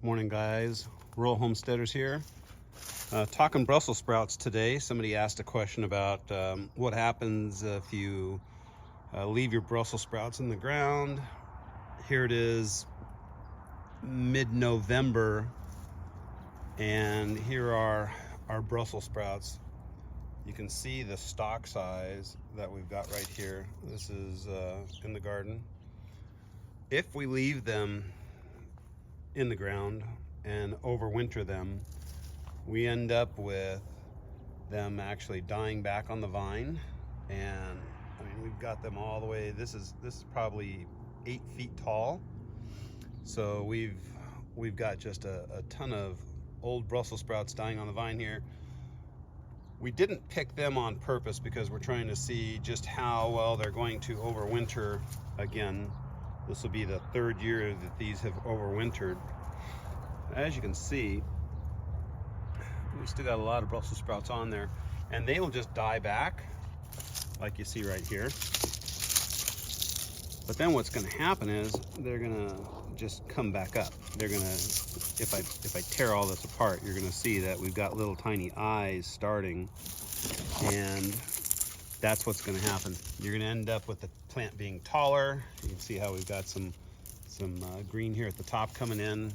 Morning, guys. Rural Homesteaders here. Talking Brussels sprouts today. Somebody asked a question about what happens if you leave your Brussels sprouts in the ground. Here it is, mid-November, and here are our Brussels sprouts. You can see the stalk size that we've got right here. This is in the garden. If we leave them in the ground and overwinter them, we end up with them actually dying back on the vine. And I mean, we've got them all the way, this is probably 8 feet tall. So we've got just a ton of old Brussels sprouts dying on the vine here. We didn't pick them on purpose because we're trying to see just how well they're going to overwinter again. This will be the third year that these have overwintered. As you can see, we still got a lot of Brussels sprouts on there, and they will just die back like you see right here. But then what's going to happen is they're going to just come back up. They're going to, if I tear all this apart, you're going to see that we've got little tiny eyes starting, and that's what's going to happen. You're going to end up with the plant being taller. You can see how we've got some green here at the top coming in,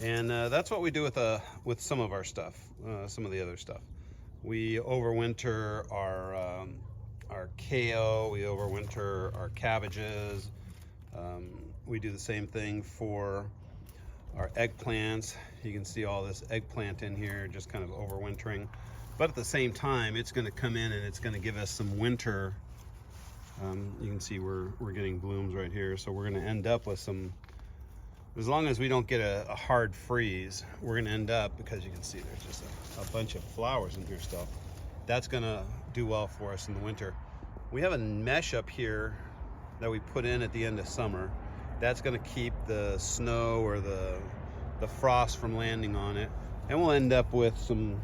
and that's what we do with some of our stuff, some of the other stuff. We overwinter our kale, we overwinter our cabbages. We do the same thing for our eggplants. You can see all this eggplant in here just kind of overwintering. But at the same time, it's going to come in and it's going to give us some winter. You can see we're getting blooms right here. So we're going to end up with some, as long as we don't get a hard freeze, we're going to end up, because you can see there's just a bunch of flowers in here still. That's going to do well for us in the winter. We have a mesh up here that we put in at the end of summer. That's going to keep the snow or the frost from landing on it. And we'll end up with some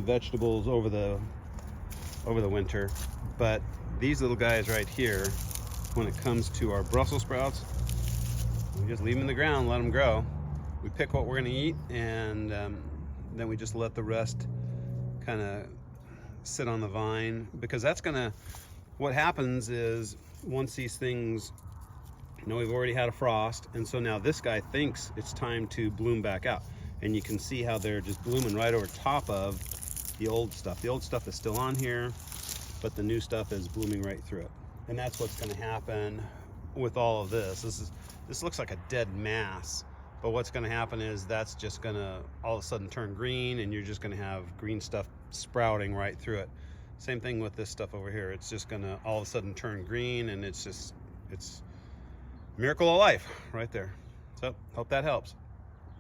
vegetables over the winter. But these little guys right here, when it comes to our Brussels sprouts, we just leave them in the ground, let them grow. We pick what we're going to eat, and then we just let the rest kind of sit on the vine, because that's going to, what happens is once these things, we've already had a frost, and so now this guy thinks it's time to bloom back out. And you can see how they're just blooming right over top of the old stuff. The old stuff is still on here, but the new stuff is blooming right through it. And that's what's going to happen with all of this. This looks like a dead mass, but what's going to happen is that's just going to all of a sudden turn green, and you're just going to have green stuff sprouting right through it. Same thing with this stuff over here. It's just going to all of a sudden turn green, and it's miracle of life right there. So hope that helps.